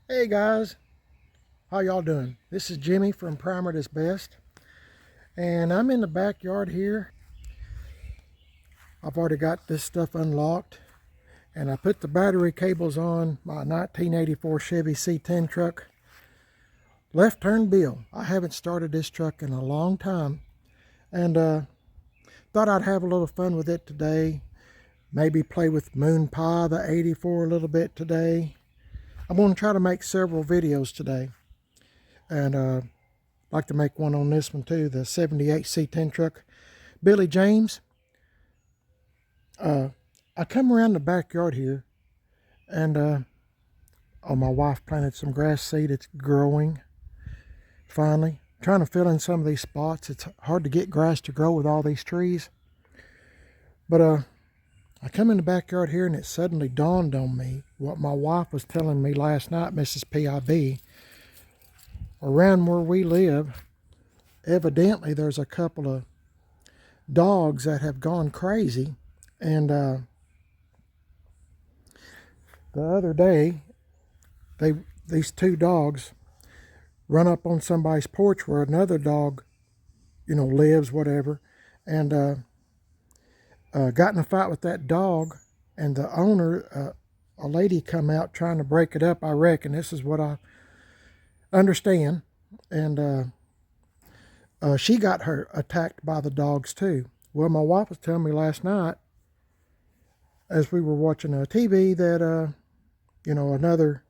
Hey guys, how y'all doing? This is Jimmy from Primer Is Best, and I'm in the backyard here. I've already got this stuff unlocked, and I put the battery cables on my 1984 Chevy C10 truck. Left turn Bill. I haven't started this truck in a long time, and thought I'd have a little fun with it today. Maybe play with Moon Pie, the 84, a little bit today. I'm going to try to make several videos today. And like to make one on this one too, the 78 C10 truck. Billy James. I come around the backyard here, and oh, my wife planted some grass seed. It's growing, finally. Trying to fill in some of these spots. It's hard to get grass to grow with all these trees. But I come in the backyard here, and it suddenly dawned on me what my wife was telling me last night, Mrs. PIB. Around where we live, evidently there's a couple of dogs that have gone crazy. And the other day, these two dogs run up on somebody's porch where another dog, lives, whatever, and got in a fight with that dog. And the owner, a lady, come out trying to break it up, I reckon. This is what I understand. And she got her attacked by the dogs too. Well, my wife was telling me last night as we were watching TV that another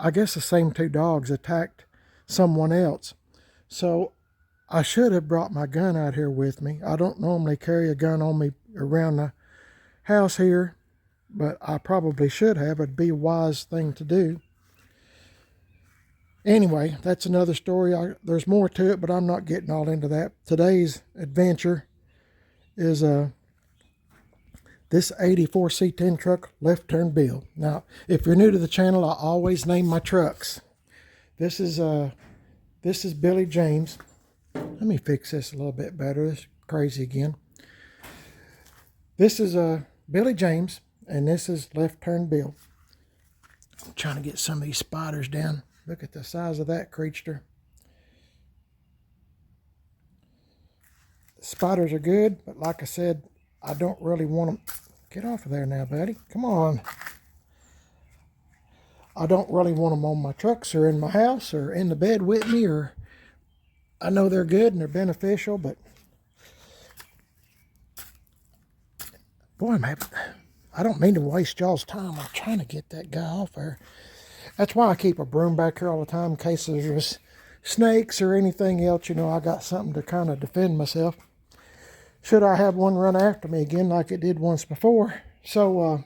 I guess the same two dogs attacked someone else. So I should have brought my gun out here with me. I don't normally carry a gun on me around the house here, but I probably should have. It'd be a wise thing to do. Anyway, that's another story. There's more to it, but I'm not getting all into that. Today's adventure is this 84 C10 truck, left turn Bill. Now, if you're new to the channel, I always name my trucks. This is Billy James. Let me fix this a little bit better. This is crazy again. This is Billy James, and this is left turn Bill. I'm trying to get some of these spiders down. Look at the size of that creature. The spiders are good, but like I said, I don't really want them. Get off of there now, buddy. Come on. I don't really want them on my trucks or in my house or in the bed with me. Or I know they're good and they're beneficial, but boy, I don't mean to waste y'all's time. I'm trying to get that guy off there. That's why I keep a broom back here all the time in case there's snakes or anything else. I got something to kind of defend myself. Should I have one run after me again like it did once before. So,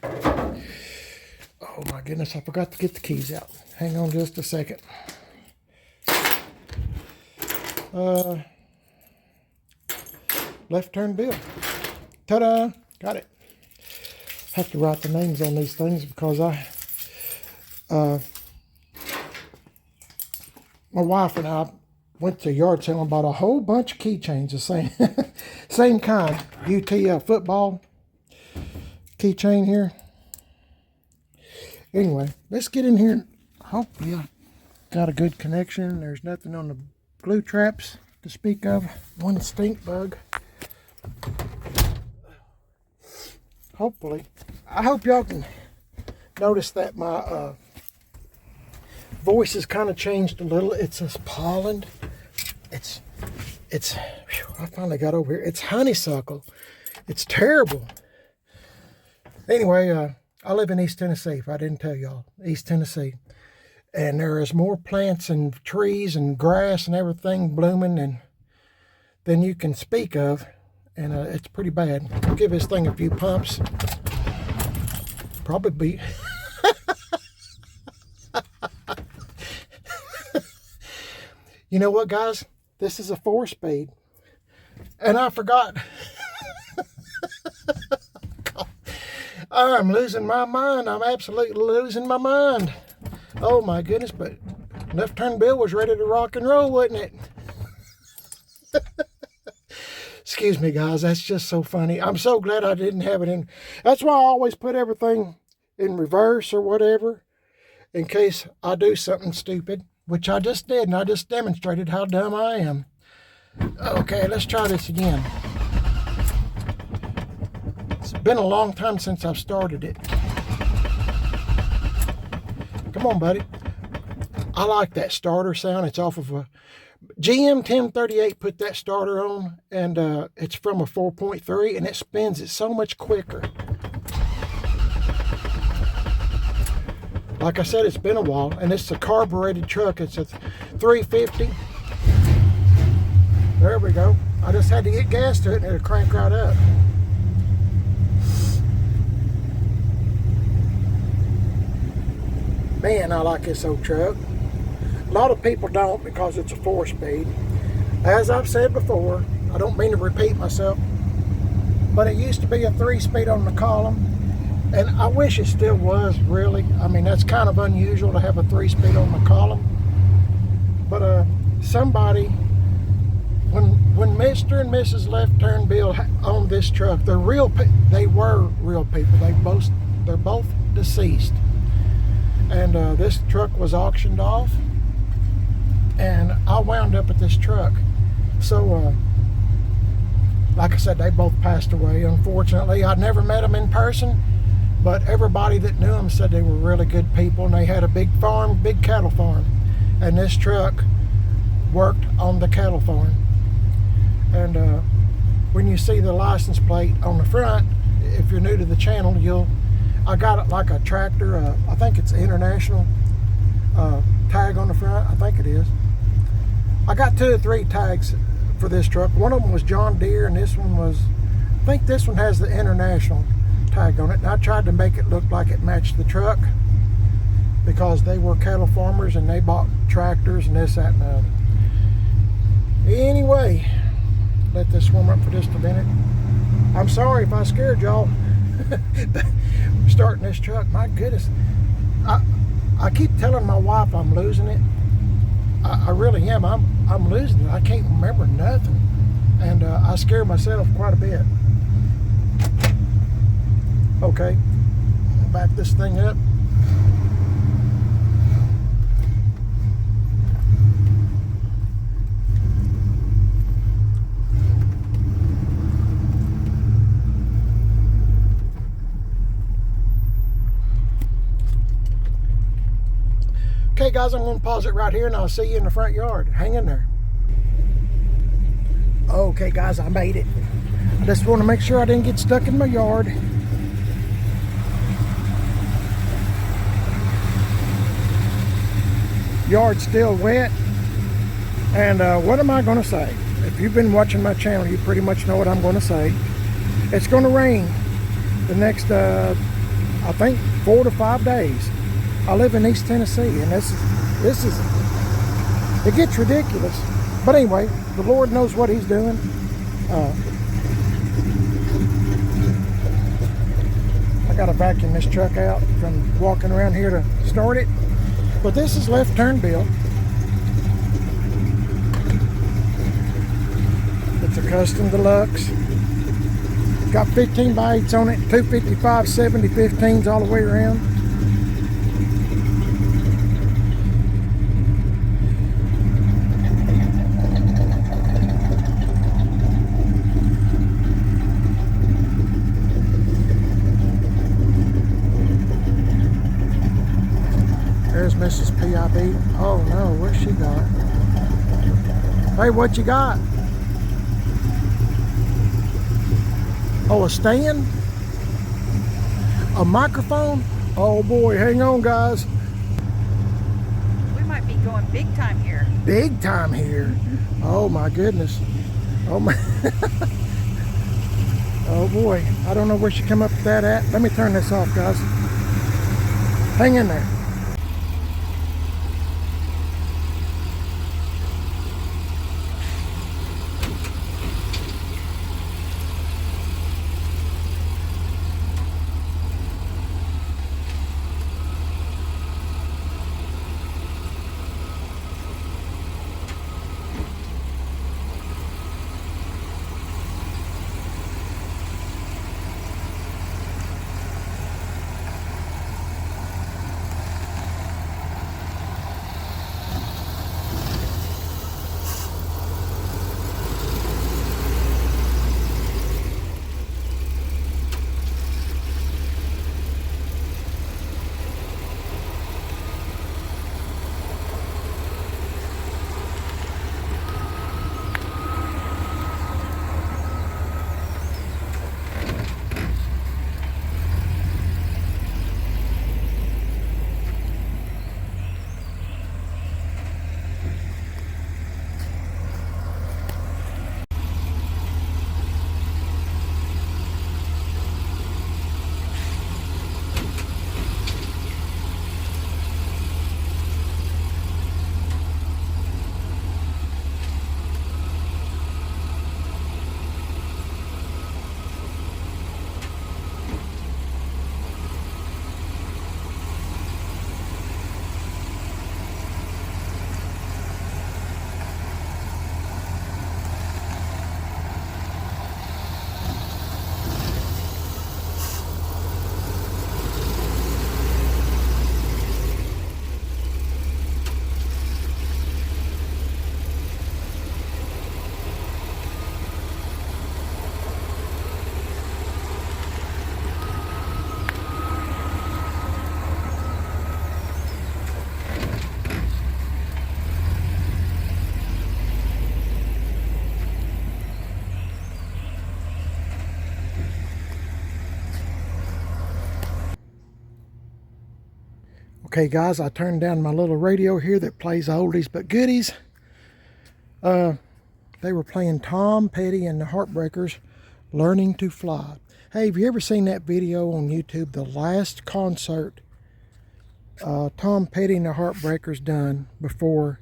oh my goodness, I forgot to get the keys out. Hang on just a second. Left turn Bill. Ta-da! Got it. Have to write the names on these things because my wife and I went to a yard sale and bought a whole bunch of keychains, the same kind. UT football keychain here. Anyway, let's get in here. Hope you got a good connection. There's nothing on the glue traps to speak of. One stink bug. Hopefully. I hope y'all can notice that my voice has kind of changed a little. It's this pollen. I finally got over here. It's honeysuckle. It's terrible. Anyway, I live in East Tennessee, if I didn't tell y'all. East Tennessee. And there is more plants and trees and grass and everything blooming than you can speak of. And it's pretty bad. I'll give this thing a few pumps. Probably be... You know what, guys? This is a 4-speed. And I forgot. I'm losing my mind. I'm absolutely losing my mind. Oh my goodness, but left turn Bill was ready to rock and roll, wasn't it? Excuse me, guys. That's just so funny. I'm so glad I didn't have it in. That's why I always put everything in reverse or whatever, in case I do something stupid, which I just did, and I just demonstrated how dumb I am. Okay, let's try this again. It's been a long time since I've started it. Come on, buddy. I like that starter sound. It's off of a GM 1038 put that starter on, and it's from a 4.3, and it spins it so much quicker. Like I said, it's been a while, and it's a carbureted truck. It's a 350. There we go. I just had to get gas to it, and it'll crank right up. Man, I like this old truck. A lot of people don't because it's a 4-speed. As I've said before, I don't mean to repeat myself, but it used to be a 3-speed on the column, and I wish it still was, really. I mean, that's kind of unusual to have a 3-speed on the column. But somebody, when Mr. and Mrs. Left Turn Bill owned this truck, they were real people. They're both deceased. And this truck was auctioned off, and I wound up at this truck. So, like I said, they both passed away, unfortunately. I never met them in person, but everybody that knew them said they were really good people, and they had a big farm, big cattle farm. And this truck worked on the cattle farm. And when you see the license plate on the front, if you're new to the channel, I got it like a tractor. I think it's international tag on the front. I think it is. I got 2 or 3 tags for this truck. One of them was John Deere, and this one was, I think this one has the international tag on it. And I tried to make it look like it matched the truck because they were cattle farmers and they bought tractors and this, that, and the other. Anyway, let this warm up for just a minute. I'm sorry if I scared y'all. Starting this truck, my goodness. I keep telling my wife I'm losing it. I really am. I'm losing it. I can't remember nothing, and I scare myself quite a bit. Okay, back this thing up. Okay guys, I'm going to pause it right here and I'll see you in the front yard. Hang in there. Okay guys, I made it. I just want to make sure I didn't get stuck in my yard. Yard's still wet. And what am I going to say? If you've been watching my channel, you pretty much know what I'm going to say. It's going to rain the next, I think, 4 to 5 days. I live in East Tennessee, and this is, it gets ridiculous. But anyway, the Lord knows what He's doing. I got to vacuum this truck out from walking around here to start it. But this is Left Turn Bill. It's a custom deluxe. Got 15x8s on it, 255, 70, 15s all the way around. There's Mrs. PIB. Oh no, what's she got? Hey, what you got? Oh, a stand? A microphone? Oh boy, hang on guys. We might be going big time here. Big time here. Oh my goodness. Oh my. Oh boy, I don't know where she come up with that at. Let me turn this off guys. Hang in there. Okay, guys, I turned down my little radio here that plays oldies but goodies. They were playing Tom Petty and the Heartbreakers, Learning to Fly. Hey, have you ever seen that video on YouTube, the last concert Tom Petty and the Heartbreakers done before,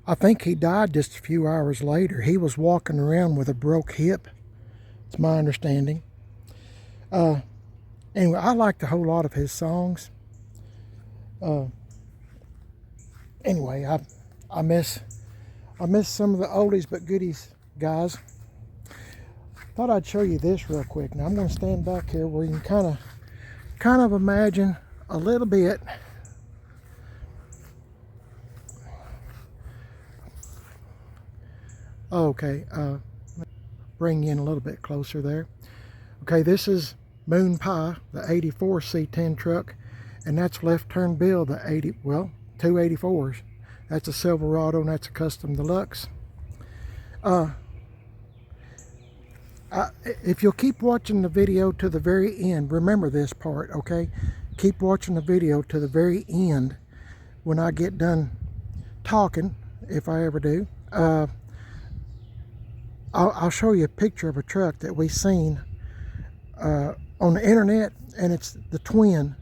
I think he died just a few hours later. He was walking around with a broke hip. It's my understanding. Anyway, I liked a whole lot of his songs. Anyway, I miss some of the oldies but goodies, guys. Thought I'd show you this real quick. Now I'm going to stand back here where you can kind of imagine a little bit. Okay, bring you in a little bit closer there. Okay, this is Moon Pie, the 84 C10 truck, and that's Left Turn Bill, the 284s. That's a Silverado, and that's a Custom Deluxe. If you'll keep watching the video to the very end, remember this part, okay? Keep watching the video to the very end. When I get done talking, if I ever do, I'll show you a picture of a truck that we seen on the internet, and it's the twin,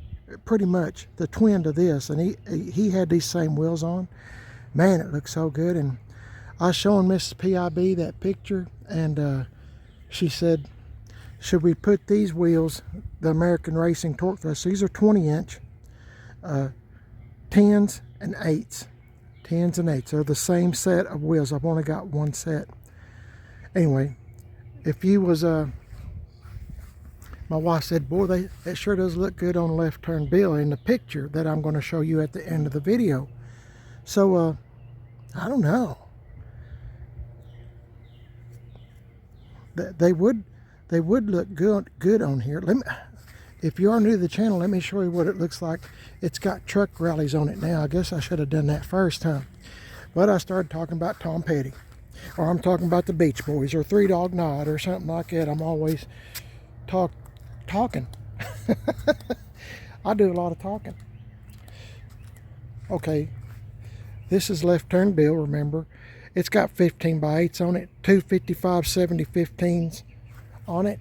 pretty much the twin to this, and he had these same wheels on. Man, it looks so good. And I was showing Mrs. PIB that picture, and she said, should we put these wheels, the American Racing Torque Thrust, these are 20-inch 10s and 8s. 10s and 8s. They're the same set of wheels. I've only got one set. Anyway, if you was my wife said, boy, that sure does look good on Left Turn Bill in the picture that I'm going to show you at the end of the video. So, I don't know. They would look good on here. If you are new to the channel, let me show you what it looks like. It's got truck rallies on it now. I guess I should have done that first, huh? But I started talking about Tom Petty. Or I'm talking about the Beach Boys, or Three Dog Night, or something like that. I'm always talking. I do a lot of talking. Okay, this is Left Turn Bill, remember. It's got 15 by 8s on it, two 55-70 15s on it.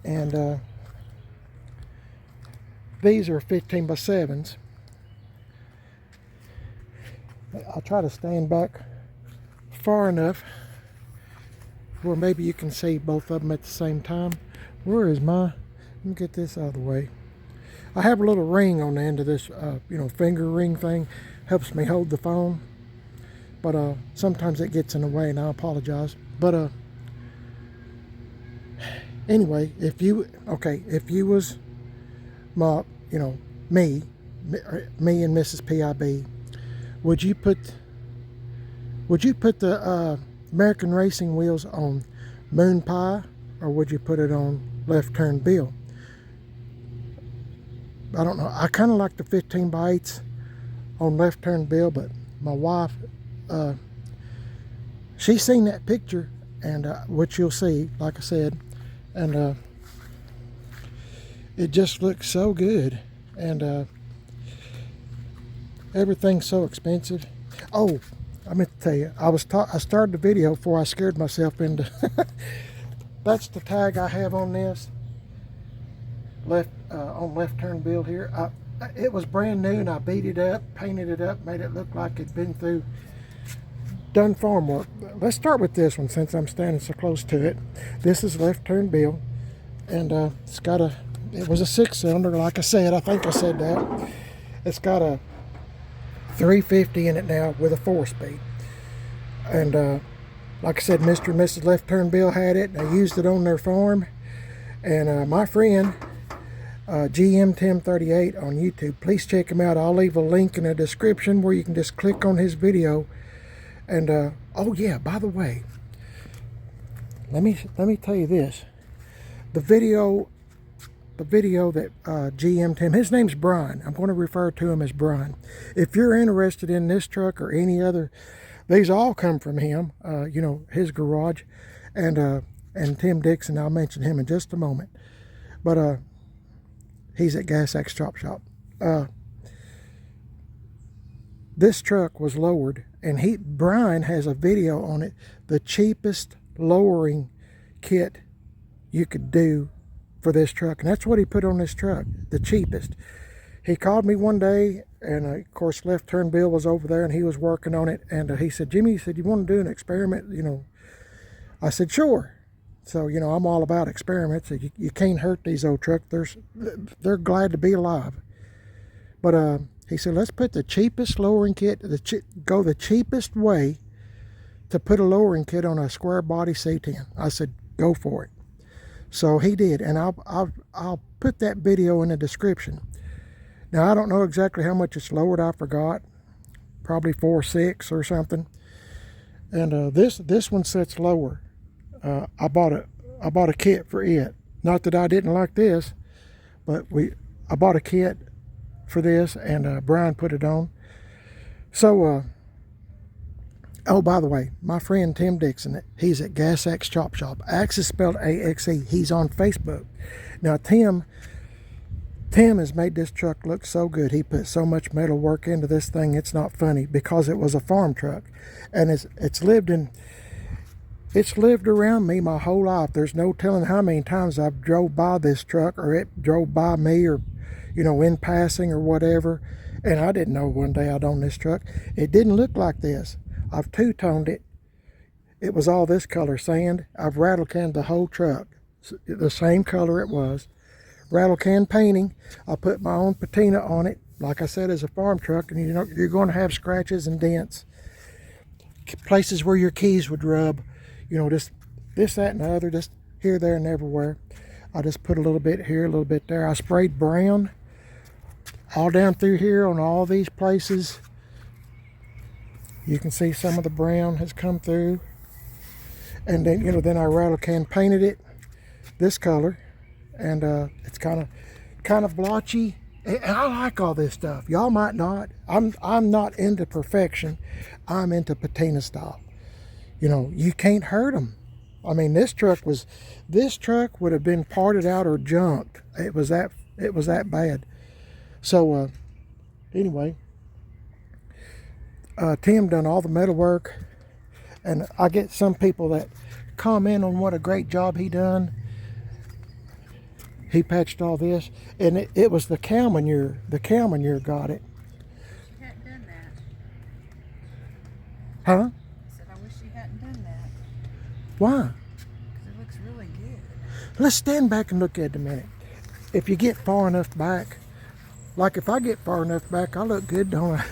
And these are 15 by 7s. I'll try to stand back far enough where maybe you can see both of them at the same time. Where is my, let me get this out of the way. I have a little ring on the end of this, finger ring thing. Helps me hold the phone. But sometimes it gets in the way, and I apologize. But anyway, if you was my, me and Mrs. PIB, would you put the American Racing wheels on Moon Pie, or would you put it on Left Turn Bill? I don't know. I kind of like the 15 by 8s on Left Turn Bill, but my wife, she's seen that picture, and which you'll see, like I said, and it just looks so good, and everything's so expensive. Oh, I meant to tell you, I started the video before I scared myself into. That's the tag I have on this. On Left Turn Bill here. It was brand new, and I beat it up, painted it up, made it look like it'd been done farm work. Let's start with this one since I'm standing so close to it. This is Left Turn Bill, and it was a 6-cylinder, like I said. I think I said that. It's got a 350 in it now with a 4-speed, and like I said, Mr. and Mrs. Left Turn Bill had it, and they used it on their farm. And my friend GM Tim 38 on YouTube, please check him out. I'll leave a link in the description where you can just click on his video. And oh yeah, by the way, let me tell you this. The video that GM Tim, his name's Brian. I'm going to refer to him as Brian. If you're interested in this truck or any other, these all come from him, his garage, and Tim Dixon. I'll mention him in just a moment. But he's at Gas X Chop Shop. this truck was lowered, and Brian has a video on it, the cheapest lowering kit you could do for this truck, and that's what he put on this truck, the cheapest. He called me one day, and of course left turn Bill was over there and he was working on it, and he said, Jimmy, he said, you want to do an experiment, you know? I said, sure. So, you know, I'm all about experiments. You can't hurt these old trucks. They're glad to be alive. But he said, let's put the cheapest lowering kit, go the cheapest way to put a lowering kit on a square body C10. I said, go for it. So he did, and I'll put that video in the description. Now, I don't know exactly how much it's lowered. I forgot. Probably 4.6 or something. And this one sits lower. I bought a kit for it. Not that I didn't like this, but I bought a kit for this, and Brian put it on. So, oh, by the way, my friend Tim Dixon, he's at Gas Axe Chop Shop. Axe is spelled A-X-E. He's on Facebook. Now, Tim has made this truck look so good. He put so much metal work into this thing, it's not funny, because it was a farm truck. And it's lived around me my whole life. There's no telling how many times I've drove by this truck, or it drove by me, or, you know, in passing or whatever. And I didn't know one day I'd own this truck. It didn't look like this. I've two-toned it. It was all this color sand. I've rattle canned the whole truck, the same color it was. Rattle can painting. I put my own patina on it. Like I said, as a farm truck, and you know you're going to have scratches and dents, places where your keys would rub, you know, this, that, and the other, just here, there, and everywhere. I just put a little bit here, a little bit there. I sprayed brown all down through here on all these places. You can see some of the brown has come through. And then, you know, then I rattle can painted it this color. And it's kind of blotchy. And I like all this stuff. Y'all might not. I'm not into perfection. I'm into patina style. You know, you can't hurt them. I mean, this truck would have been parted out or junked. It was that bad. So anyway, Tim done all the metal work, and I get some people that comment on what a great job he done. He patched all this, and it was the cow manure. The cow manure got it. She hadn't done that. Huh? I said, I wish she hadn't done that. Why? Because it looks really good. Let's stand back and look at it a minute. If you get far enough back, like if I get far enough back, I look good, don't I?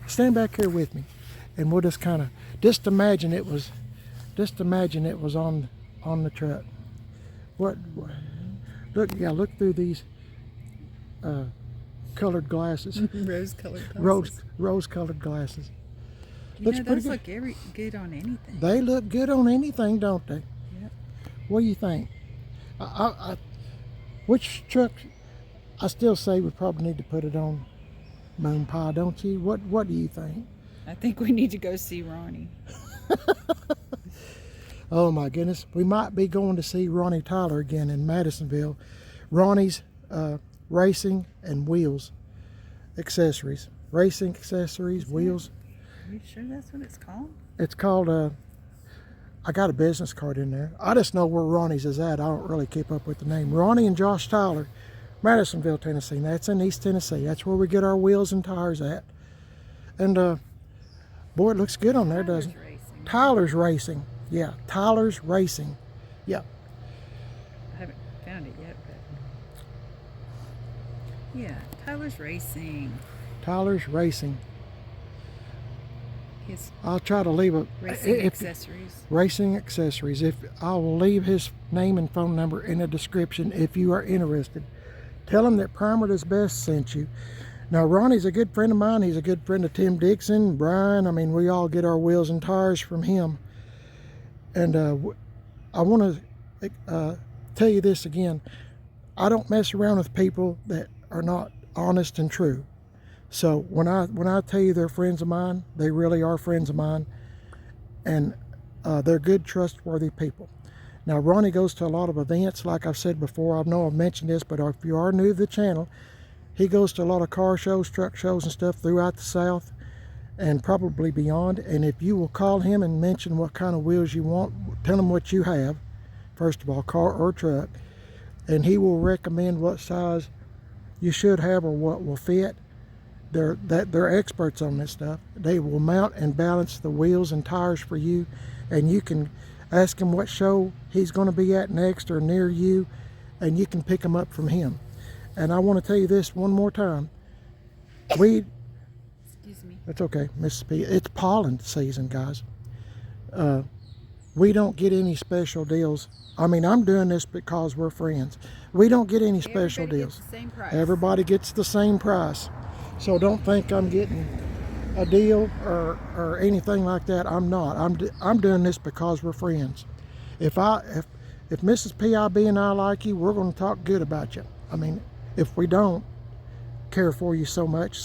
Stand back here with me, and we'll just kind of imagine it was on the truck. What? Look, yeah, look through these colored glasses. Rose-colored glasses. Rose-colored glasses. You know, those look good on anything. They look good on anything, don't they? Yep. What do you think? Which truck? I still say we probably need to put it on Moon Pie, don't you? What do you think? I think we need to go see Ronnie. Oh my goodness, we might be going to see Ronnie Tyler again in Madisonville. Ronnie's Racing and Wheels Accessories. Racing accessories, wheels. Are you sure that's what it's called? It's called, I got a business card in there. I just know where Ronnie's is at. I don't really keep up with the name. Ronnie and Josh Tyler, Madisonville, Tennessee. That's in East Tennessee. That's where we get our wheels and tires at. And boy, it looks good on there, doesn't it? Tyler's Racing. Yeah, Tyler's Racing. Yeah. I haven't found it yet, but yeah, Tyler's Racing. Tyler's Racing. His I'll try to leave a accessories. Racing accessories. If I will leave his name and phone number in the description if you are interested. Tell him that Primer Does Best sent you. Now, Ronnie's a good friend of mine. He's a good friend of Tim Dixon, Brian. I mean, we all get our wheels and tires from him. And I want to tell you this again. I don't mess around with people that are not honest and true. So when I tell you they're friends of mine, they really are friends of mine. And they're good, trustworthy people. Now, Ronnie goes to a lot of events, like I've said before. I know I've mentioned this, but if you are new to the channel, he goes to a lot of car shows, truck shows, and stuff throughout the South and probably beyond. And if you will call him and mention what kind of wheels you want, tell him what you have, first of all, car or truck, and he will recommend what size you should have or what will fit. They're experts on this stuff. They will mount and balance the wheels and tires for you, and you can ask him what show he's going to be at next or near you, and you can pick them up from him. And I want to tell you this one more time. Excuse me. That's okay, Mrs. P. It's pollen season, guys. We don't get any special deals. I mean, I'm doing this because we're friends. We don't get any special Everybody deals. gets the same price. Everybody gets the same price. So don't think I'm getting a deal or anything like that. I'm not. I'm doing this because we're friends. If Mrs. PIB and I like you, we're going to talk good about you. I mean, if we don't care for you so much,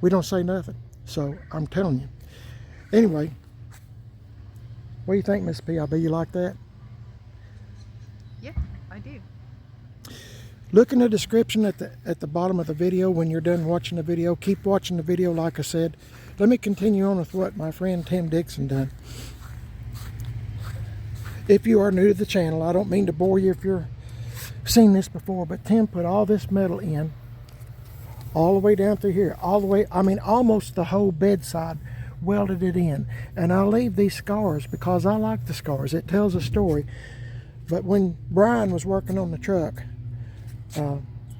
we don't say nothing. So I'm telling you. Anyway, what do you think, Mrs. PIB? You like that? Yeah, I do. Look in the description at the bottom of the video when you're done watching the video. Keep watching the video, like I said. Let me continue on with what my friend Tim Dixon done. If you are new to the channel, I don't mean to bore you if you've seen this before, but Tim put all this metal in, all the way down through here, all the way, I mean almost the whole bedside, welded it in. And I leave these scars because I like the scars. It tells a story. But when Brian was working on the truck,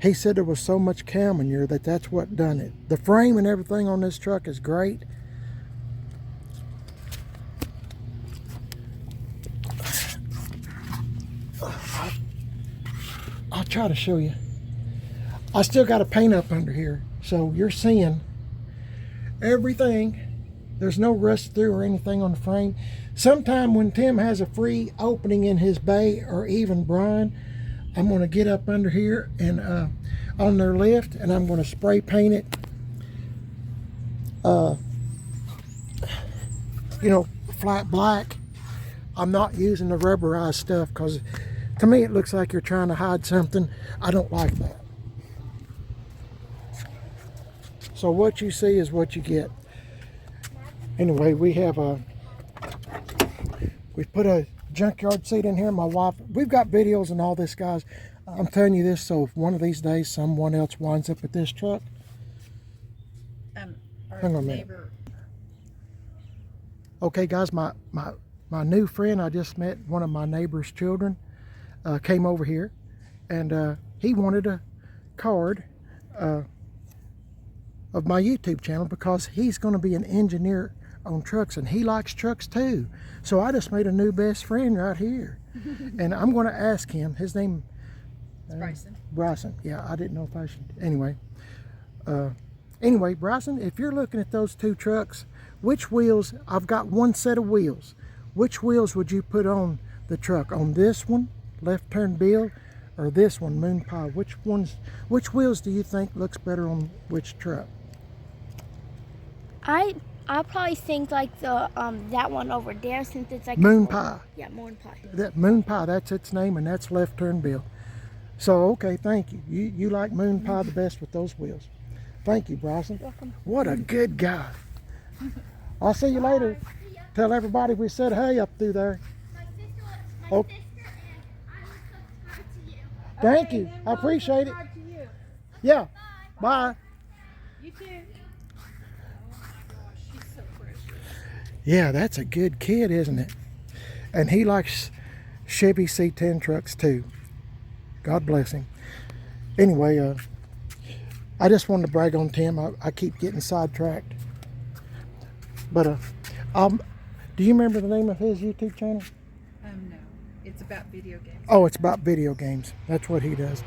he said there was so much cow manure that's what done it. The frame and everything on this truck is great. I'll try to show you. I still got a paint up under here, so you're seeing everything. There's no rust through or anything on the frame. Sometime when Tim has a free opening in his bay, or even Brian, I'm going to get up under here and on their lift, and I'm going to spray paint it, you know, flat black. I'm not using the rubberized stuff because to me it looks like you're trying to hide something. I don't like that. So what you see is what you get. Anyway, we put a junkyard seat in here. My wife, we've got videos and all this, guys. I'm telling you this, so if one of these days someone else winds up with this truck, Our hang on a minute. neighbor. Okay, guys, my new friend I just met, one of my neighbor's children, came over here, and he wanted a card of my YouTube channel because he's going to be an engineer on trucks, and he likes trucks too. So I just made a new best friend right here. And I'm going to ask him, his name Bryson. Bryson. Yeah, I didn't know if I should. Anyway, Bryson, if you're looking at those two trucks, which wheels, I've got one set of wheels. Which wheels would you put on the truck? On this one, left turn Bill, or this one, Moon Pie? Which wheels do you think looks better on which truck? I'll probably think like the that one over there, since it's like Moon Pie. Yeah, Moon Pie. That Moon Pie, that's its name, and that's left turn Bill. So okay, thank you. You like Moon Pie the best with those wheels. Thank you, Bryson. Welcome. What a good guy. I'll see you later. Tell everybody we said hey up through there. Oh. Sister and I will subscribe to you. Thank you. I appreciate it. Yeah. Bye. You too. Oh my gosh, she's so precious. Yeah, that's a good kid, isn't it? And he likes Chevy C10 trucks too. God bless him. Anyway, I just wanted to brag on Tim. I keep getting sidetracked. But do you remember the name of his YouTube channel? No, it's about video games. Oh, it's about video games. That's what he does.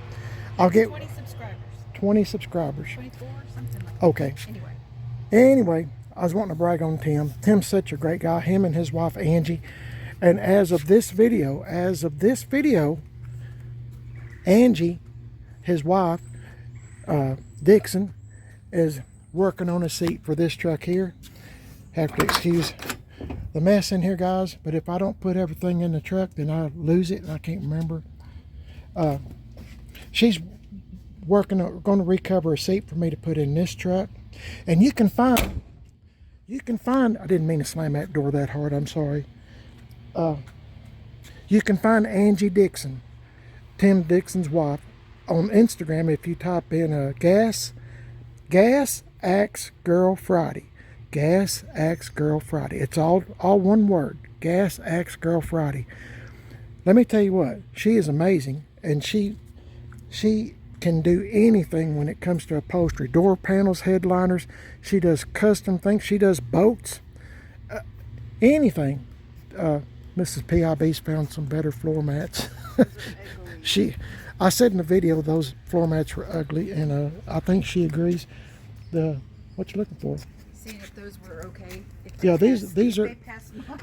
I'll get 20 subscribers. 20 subscribers. 24, something like Okay. that. Anyway, I was wanting to brag on Tim. Tim's such a great guy. Him and his wife Angie. And as of this video, Angie, his wife, Dixon, is working on a seat for this truck here. Have to excuse the mess in here, guys. But if I don't put everything in the truck, then I lose it and I can't remember. She's going to recover a seat for me to put in this truck. And you can find, I didn't mean to slam that door that hard, I'm sorry. You can find Angie Dixon, Tim Dixon's wife, on Instagram if you type in Gas Axe Girl Friday. Gas Axe Girl Friday. It's all one word. Gas Axe Girl Friday. Let me tell you what, she is amazing, and she can do anything when it comes to upholstery. Door panels, headliners. She does custom things. She does boats. Anything. Mrs. PIB's found some better floor mats. I said in the video those floor mats were ugly, and I think she agrees. What you looking for? Seeing if those were okay. Yeah, these are.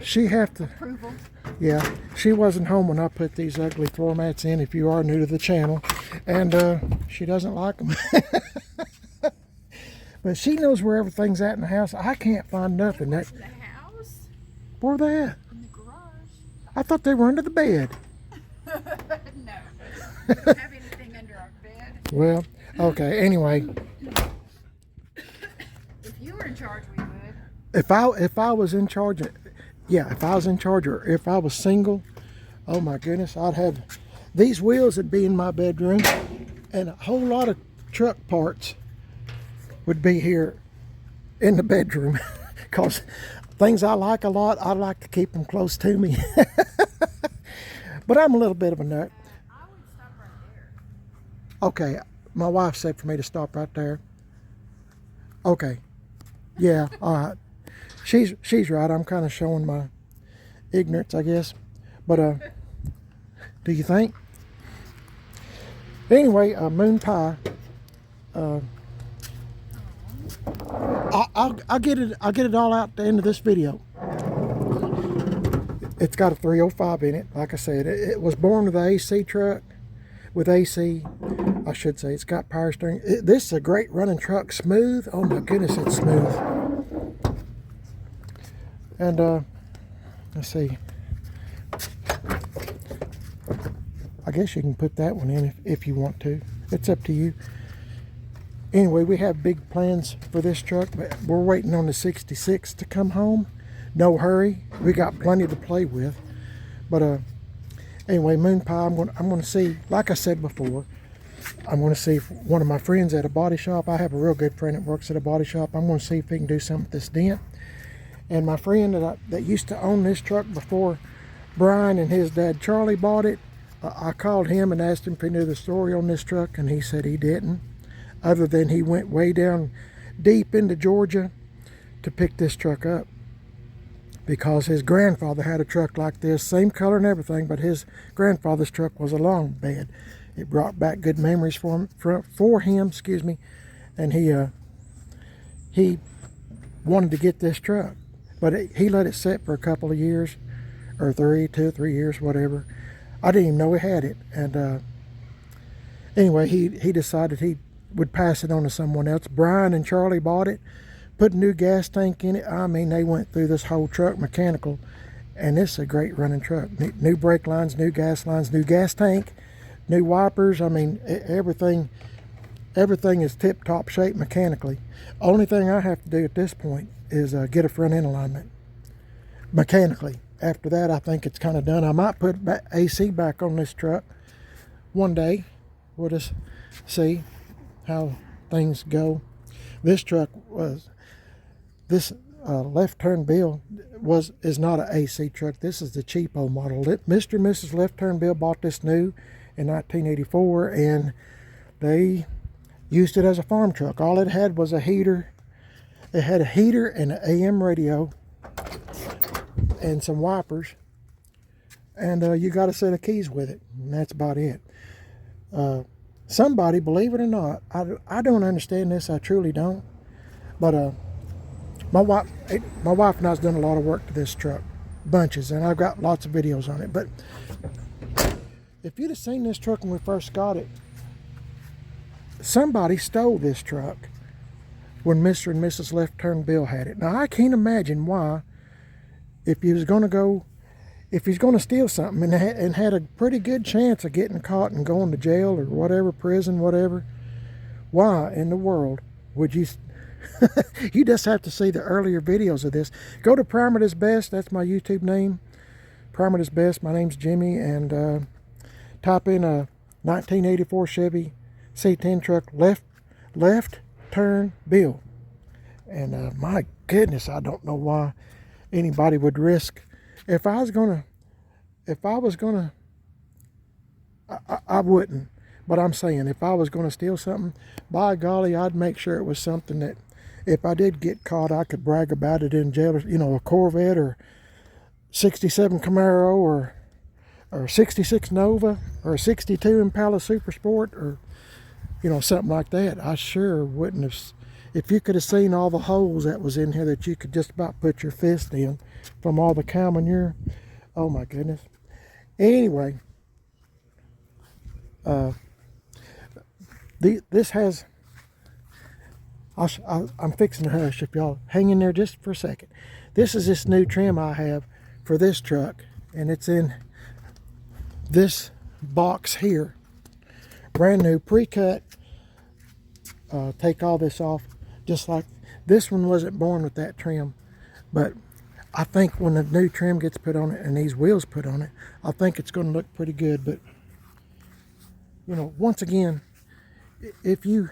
She have to. Approval. Yeah, she wasn't home when I put these ugly floor mats in. If you are new to the channel, and she doesn't like them. But she knows where everything's at in the house. I can't find nothing. In the house? Where they at? In the garage? I thought they were under the bed. No. We don't have anything under our bed. Well, okay. Anyway, If you were in charge, we would. if I was in charge, yeah, if I was in charge, or if I was single, oh my goodness, I'd have these wheels would be in my bedroom, and a whole lot of truck parts would be here in the bedroom, because things I like a lot, I like to keep them close to me. But I'm a little bit of a nut. I would stop right there. Okay, my wife said for me to stop right there. Okay, yeah, all right. She's right. I'm kind of showing my ignorance, I guess. But do you think? Anyway, moon pie. I'll get it all out at the end of this video. It's got a 305 in it. Like I said, it was born with an AC truck. With AC, I should say. It's got power steering. This is a great running truck. Smooth. Oh my goodness, it's smooth. And let's see. I guess you can put that one in if you want to. It's up to you. Anyway, we have big plans for this truck, but we're waiting on the 66 to come home. No hurry. We got plenty to play with. But anyway, moon pie. I'm going to see. Like I said before, I'm going to see if one of my friends at a body shop. I have a real good friend that works at a body shop. I'm going to see if he can do something with this dent. And my friend that used to own this truck before Brian and his dad Charlie bought it, I called him and asked him if he knew the story on this truck, and he said he didn't. Other than he went way down deep into Georgia to pick this truck up, because his grandfather had a truck like this, same color and everything, but his grandfather's truck was a long bed. It brought back good memories for him, excuse me, and he wanted to get this truck, but he let it sit for a couple of years, or 2 or 3 years, whatever. I didn't even know he had it, and anyway, he decided he would pass it on to someone else. Brian and Charlie bought it, put a new gas tank in it. I mean, they went through this whole truck mechanical, and this is a great running truck. New brake lines, new gas lines, new gas tank, new wipers. I mean, everything is tip-top shape mechanically. Only thing I have to do at this point is get a front end alignment mechanically. After that, I think it's kind of done. I might put AC back on this truck one day. We'll just see how things go. This truck was, this left turn Bill is not an AC truck. This is the cheapo model. Mr. and Mrs. Left Turn Bill bought this new in 1984, and they used it as a farm truck. All it had was a heater. It had a heater and an AM radio and some wipers, and you got a set of keys with it, and that's about it. Somebody, believe it or not, I don't understand this. I truly don't. But my wife and I's done a lot of work to this truck, bunches, and I've got lots of videos on it. But if you'd have seen this truck when we first got it, somebody stole this truck when Mr. and Mrs. Left Turn Bill had it. Now I can't imagine why if he was going to go, if he's going to steal something and had a pretty good chance of getting caught and going to jail or whatever, prison, whatever, why in the world would you? You just have to see the earlier videos of this. Go to Primer Is Best. That's my YouTube name. Primer Is Best. My name's Jimmy, and type in a 1984 Chevy C10 truck left turn bill. And my goodness, I don't know why anybody would risk. If I was gonna, I wouldn't. But I'm saying, if I was gonna steal something, by golly, I'd make sure it was something that, if I did get caught, I could brag about it in jail. You know, a Corvette or 67 Camaro or 66 Nova or a 62 Impala Super Sport, or you know, something like that. I sure wouldn't have. If you could have seen all the holes that was in here that you could just about put your fist in from all the cow manure, oh my goodness. Anyway, this has, I'm fixing to hush if y'all hang in there just for a second. This is this new trim I have for this truck, and it's in this box here. Brand new, pre-cut. Take all this off. Just like this one wasn't born with that trim, but I think when the new trim gets put on it and these wheels put on it, I think it's going to look pretty good. But you know, once again, if you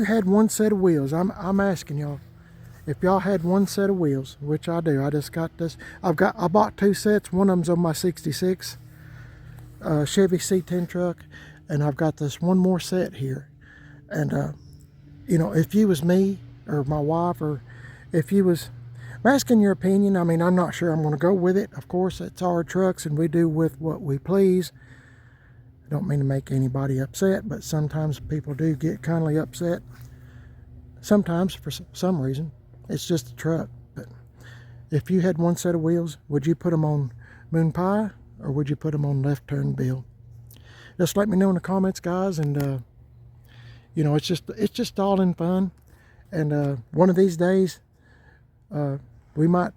had one set of wheels, I'm asking y'all, if y'all had one set of wheels, which I do, I just got this. I bought two sets. One of them's on my '66 Chevy C10 truck, and I've got this one more set here. And you know, if you was me or my wife, or if you was, I'm asking your opinion. I mean, I'm not sure I'm going to go with it. Of course, it's our trucks and we do with what we please. I don't mean to make anybody upset, but sometimes people do get kindly upset. Sometimes for some reason. It's just a truck. But if you had one set of wheels, would you put them on Moon Pie or would you put them on Left Turn Bill? Just let me know in the comments, guys. And you know, it's just all in fun. And one of these days, I might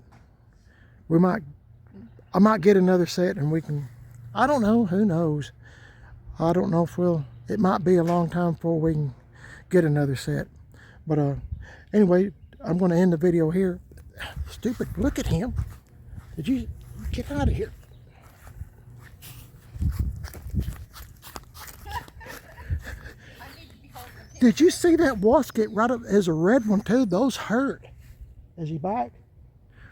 get another set, and we can. I don't know. Who knows? I don't know if it might be a long time before we can get another set. But anyway, I'm going to end the video here. Stupid, look at him. Did you get out of here? Did you see that wasp get right up as a red one too? Those hurt. Is he back?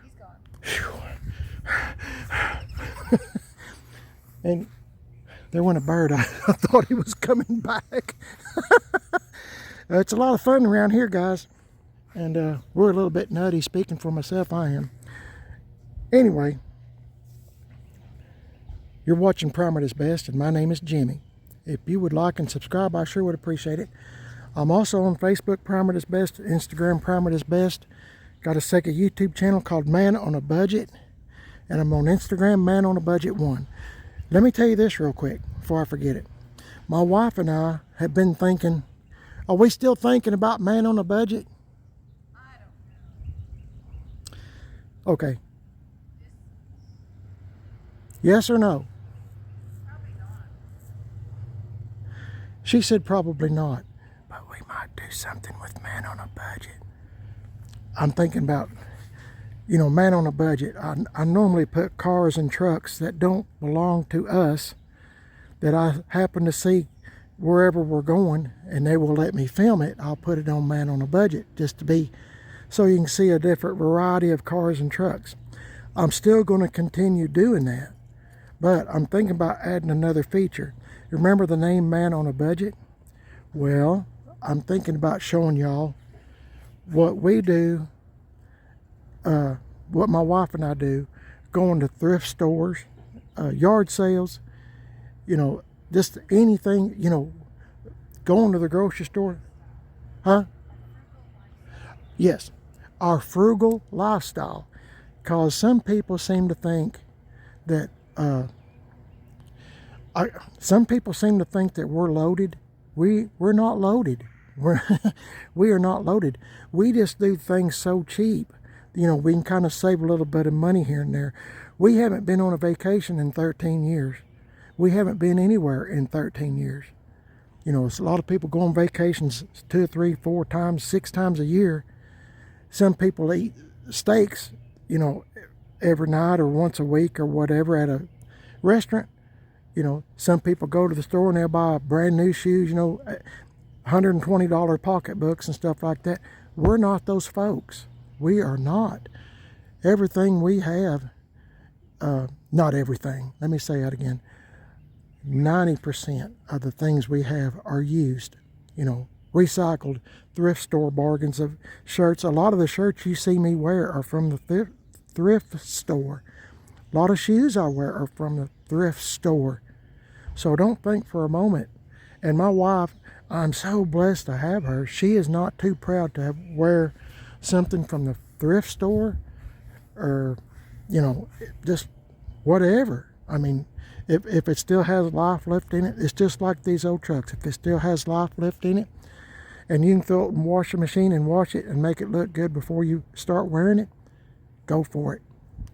He's gone. And there went a bird. I thought he was coming back. It's a lot of fun around here, guys. And we're a little bit nutty. Speaking for myself, I am. Anyway, you're watching Primer Is Best, and my name is Jimmy. If you would like and subscribe, I sure would appreciate it. I'm also on Facebook, Primer Is Best, Instagram, Primer Is Best. Got a second YouTube channel called Man on a Budget. And I'm on Instagram, Man on a Budget 1. Let me tell you this real quick before I forget it. My wife and I have been thinking, are we still thinking about Man on a Budget? I don't know. Okay. Yes or no? Probably not. She said probably not. But we might do something with Man on a Budget. I'm thinking about, you know, Man on a Budget. I normally put cars and trucks that don't belong to us, that I happen to see wherever we're going, and they will let me film it. I'll put it on Man on a Budget, just to be, so you can see a different variety of cars and trucks. I'm still going to continue doing that, but I'm thinking about adding another feature. Remember the name Man on a Budget? Well, I'm thinking about showing y'all what we do, what my wife and I do, going to thrift stores, yard sales, you know, just anything, you know, going to the grocery store. Huh? Yes, our frugal lifestyle. Because some people seem to think that, some people seem to think that we're loaded. We're not loaded. We are not loaded. We just do things so cheap you know, we can kind of save a little bit of money here and there. We haven't been on a vacation in 13 years. We haven't been anywhere in 13 years. You know, it's a lot of people go on vacations 2, 3, 4 times, 6 times a year. Some people eat steaks, you know, every night or once a week or whatever at a restaurant. You know, some people go to the store and they'll buy brand new shoes, you know, $120 pocketbooks and stuff like that. We're not those folks. We are not. Everything we have, not everything, let me say that again. 90% of the things we have are used, you know, recycled thrift store bargains of shirts. A lot of the shirts you see me wear are from the thrift store. A lot of shoes I wear are from the thrift store. So don't think for a moment. And my wife, I'm so blessed to have her. She is not too proud to wear something from the thrift store or, you know, just whatever. I mean, if it still has life left in it, it's just like these old trucks. If it still has life left in it, and you can throw it in the washing machine and wash it and make it look good before you start wearing it, go for it.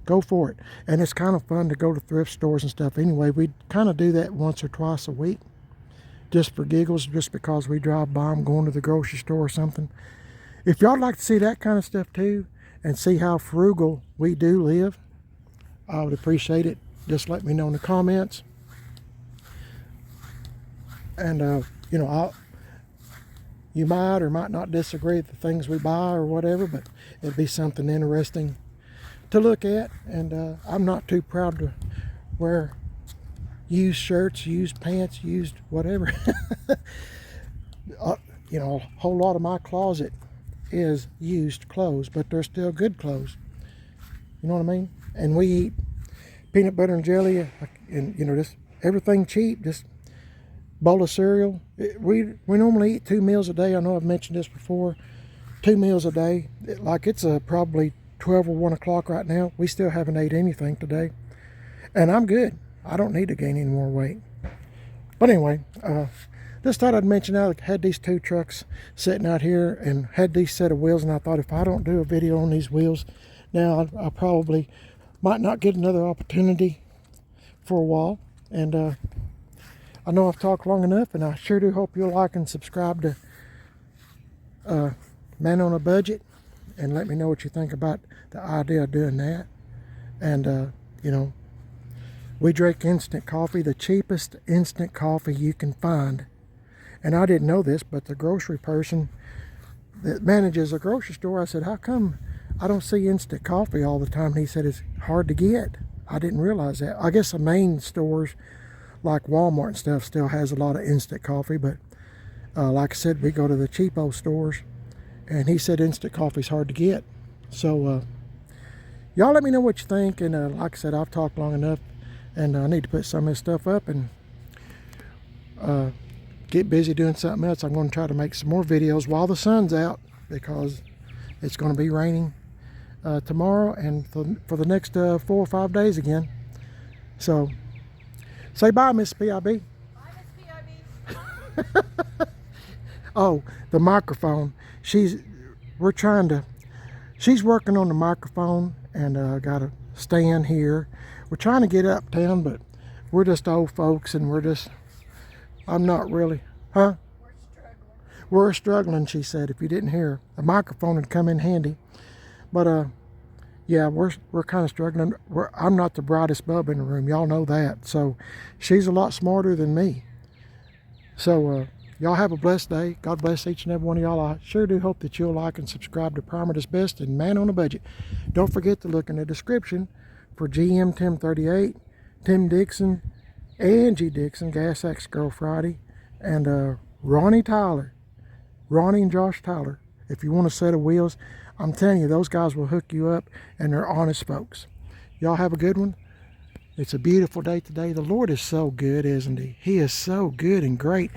Go for it. And it's kind of fun to go to thrift stores and stuff anyway. We kind of do that once or twice a week, just for giggles, just because we drive by them going to the grocery store or something. If y'all like to see that kind of stuff too, and see how frugal we do live, I would appreciate it. Just let me know in the comments. And, you know, you might or might not disagree with the things we buy or whatever, but it'd be something interesting to look at. And I'm not too proud to wear used shirts, used pants, used whatever. You know, a whole lot of my closet is used clothes, but they're still good clothes. You know what I mean? And we eat peanut butter and jelly, and you know, just everything cheap, just bowl of cereal. We normally eat 2 meals a day. I know I've mentioned this before. 2 meals a day. Like it's probably 12 or 1 o'clock right now. We still haven't ate anything today, and I'm good. I don't need to gain any more weight. But anyway, just thought I'd mention I had these 2 trucks sitting out here and had these set of wheels, and I thought if I don't do a video on these wheels now, I probably might not get another opportunity for a while. And I know I've talked long enough, and I sure do hope you'll like and subscribe to Man on a Budget, and let me know what you think about the idea of doing that. And you know, we drink instant coffee, the cheapest instant coffee you can find. And I didn't know this, but the grocery person that manages a grocery store, I said, how come I don't see instant coffee all the time? And he said it's hard to get. I didn't realize that. I guess the main stores like Walmart and stuff still has a lot of instant coffee, but like I said, we go to the cheapo stores, and he said instant coffee's hard to get. So y'all let me know what you think, and like I said, I've talked long enough, and I need to put some of this stuff up and get busy doing something else. I'm going to try to make some more videos while the sun's out, because it's going to be raining tomorrow and for the next 4 or 5 days again. So say bye, Miss PIB. Bye, Miss PIB. Oh, the microphone. She's working on the microphone, and got a stand here. We're trying to get uptown, but we're just old folks, and I'm not really, huh? We're struggling, she said. If you didn't hear, a microphone would come in handy. But yeah, we're kind of struggling. I'm not the brightest bulb in the room. Y'all know that. So she's a lot smarter than me. So y'all have a blessed day. God bless each and every one of y'all. I sure do hope that you'll like and subscribe to Primer Does Best and Man on a Budget. Don't forget to look in the description for GM Tim 38, Tim Dixon, Angie Dixon, Gas X Girl Friday, and Ronnie and Josh Tyler. If you want a set of wheels, I'm telling you, those guys will hook you up, and they're honest folks. Y'all have a good one. It's a beautiful day today. The Lord is so good, isn't he? He is so good and great.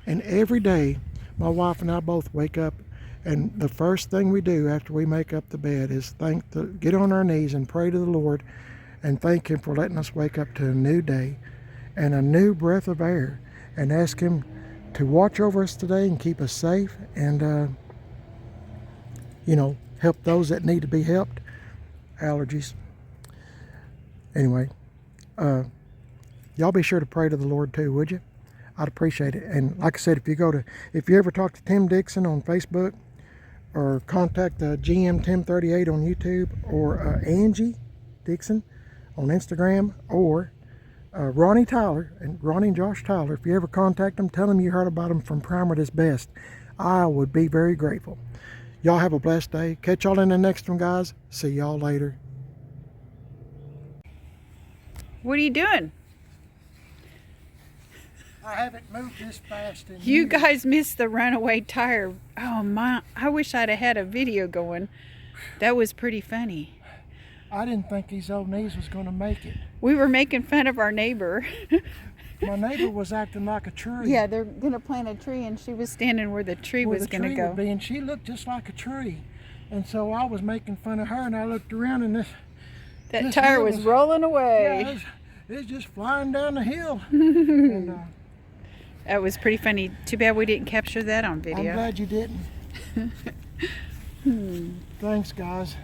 And every day, my wife and I both wake up, and the first thing we do after we make up the bed is get on our knees and pray to the Lord and thank him for letting us wake up to a new day and a new breath of air, and ask him to watch over us today and keep us safe, and you know, help those that need to be helped. allergies. Anyway, y'all be sure to pray to the Lord too, would you? I'd appreciate it. And like I said, if you ever talk to Tim Dixon on Facebook, or contact GM Tim 38 on YouTube, or Angie Dixon on Instagram, or Ronnie Tyler and Ronnie and Josh Tyler, if you ever contact them, tell them you heard about them from Primer Is Best. I would be very grateful. Y'all have a blessed day. Catch y'all in the next one, guys. See y'all later. What are you doing? I haven't moved this fast in You guys missed the runaway tire. Oh my, I wish I'd have had a video going. That was pretty funny. I didn't think these old knees was going to make it. We were making fun of our neighbor. My neighbor was acting like a tree. Yeah, they're going to plant a tree and she was standing where the tree was going to go. Would be, and she looked just like a tree. And so I was making fun of her, and I looked around, and That tire was rolling away. Yeah, it was just flying down the hill. And, that was pretty funny. Too bad we didn't capture that on video. I'm glad you didn't. Thanks, guys.